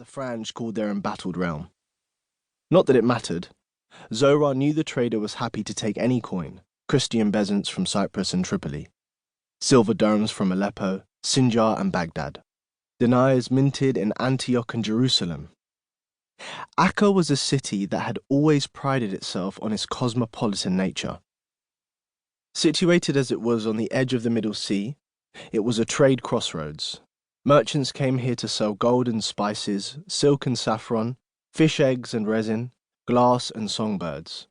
the Franj called their embattled realm. Not that it mattered. Zohra knew the trader was happy to take any coin, Christian bezants from Cyprus and Tripoli, silver dirhams from Aleppo, Sinjar and Baghdad, dinars minted in Antioch and Jerusalem. Akka was a city that had always prided itself on its cosmopolitan nature. Situated as it was on the edge of the Middle Sea, it was a trade crossroads. Merchants came here to sell gold and spices, silk and saffron, fish eggs and resin, glass and songbirds.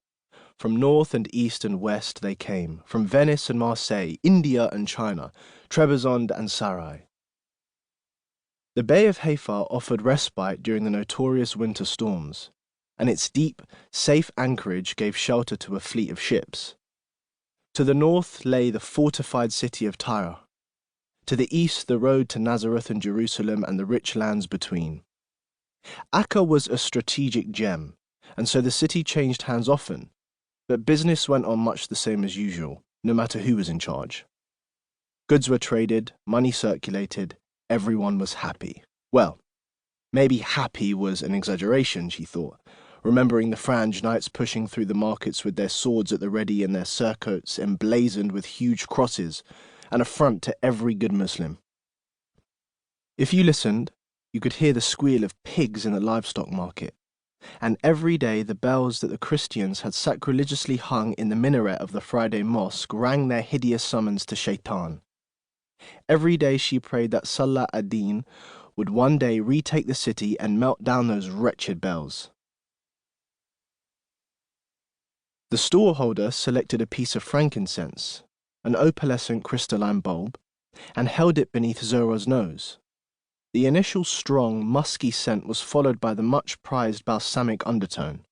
From north and east and west they came, from Venice and Marseille, India and China, Trebizond and Sarai. The Bay of Haifa offered respite during the notorious winter storms, and its deep, safe anchorage gave shelter to a fleet of ships. To the north lay the fortified city of Tyre. To the east the road to Nazareth and Jerusalem and the rich lands between. Akka was a strategic gem, and so the city changed hands often, but business went on much the same as usual, no matter who was in charge. Goods were traded, money circulated, everyone was happy. Well, maybe happy was an exaggeration, she thought, remembering the Franj knights pushing through the markets with their swords at the ready and their surcoats emblazoned with huge crosses, an affront to every good Muslim. If you listened, you could hear the squeal of pigs in the livestock market, and every day the bells that the Christians had sacrilegiously hung in the minaret of the Friday mosque rang their hideous summons to Shaitan. Every day she prayed that Salah ad-Din would one day retake the city and melt down those wretched bells. The storeholder selected a piece of frankincense, an opalescent crystalline bulb, and held it beneath Zohra's nose. The initial strong, musky scent was followed by the much-prized balsamic undertone.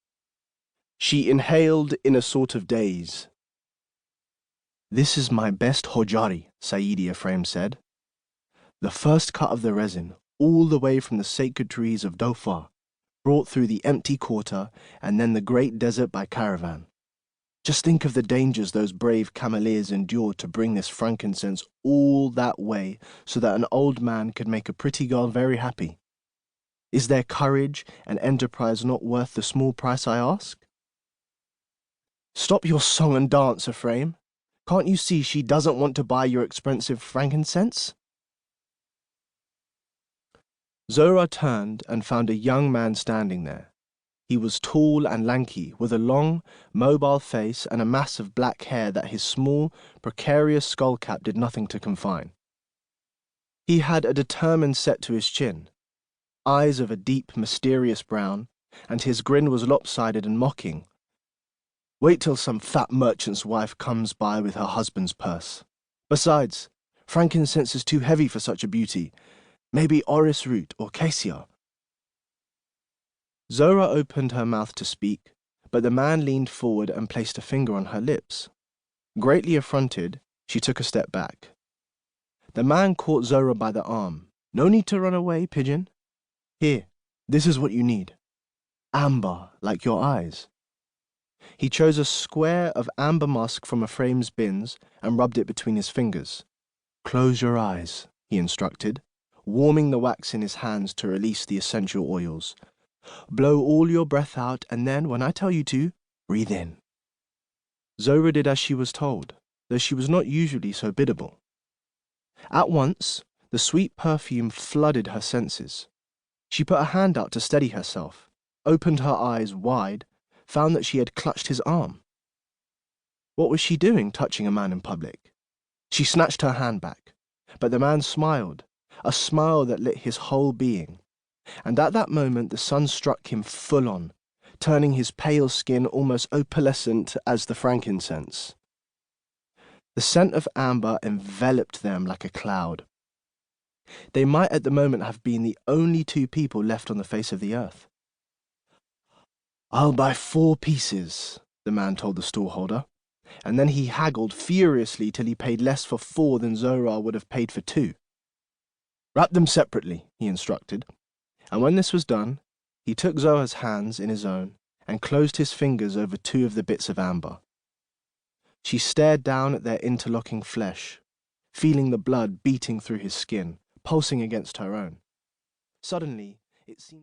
She inhaled in a sort of daze. "This is my best hojari," Sayyidi Ephraim said. "The first cut of the resin, all the way from the sacred trees of Dhofar, brought through the empty quarter and then the great desert by caravan. Just think of the dangers those brave cameleers endured to bring this frankincense all that way so that an old man could make a pretty girl very happy. Is their courage and enterprise not worth the small price I ask?" "Stop your song and dance, Ephraim. Can't you see she doesn't want to buy your expensive frankincense?" Zohra turned and found a young man standing there. He was tall and lanky, with a long, mobile face and a mass of black hair that his small, precarious skull-cap did nothing to confine. He had a determined set to his chin, eyes of a deep, mysterious brown, and his grin was lopsided and mocking. "Wait till some fat merchant's wife comes by with her husband's purse. Besides, frankincense is too heavy for such a beauty. Maybe orris root or cassia." Zohra opened her mouth to speak, but the man leaned forward and placed a finger on her lips. Greatly affronted, she took a step back. The man caught Zohra by the arm. "No need to run away, pigeon. Here, this is what you need. Amber, like your eyes." He chose a square of amber musk from Ephraim's bins and rubbed it between his fingers. "Close your eyes," he instructed, warming the wax in his hands to release the essential oils. "Blow all your breath out, and then, when I tell you to, breathe in." Zohra did as she was told, though she was not usually so biddable. At once, the sweet perfume flooded her senses. She put a hand out to steady herself, opened her eyes wide, found that she had clutched his arm. What was she doing, touching a man in public? She snatched her hand back, but the man smiled, a smile that lit his whole being. And at that moment the sun struck him full on, turning his pale skin almost opalescent as the frankincense. The scent of amber enveloped them like a cloud. They might at the moment have been the only two people left on the face of the earth. "I'll buy 4 pieces," the man told the storeholder, and then he haggled furiously till he paid less for 4 than Zohra would have paid for 2. "Wrap them separately," he instructed. And when this was done, he took Zohra's hands in his own and closed his fingers over 2 of the bits of amber. She stared down at their interlocking flesh, feeling the blood beating through his skin, pulsing against her own. Suddenly, it seemed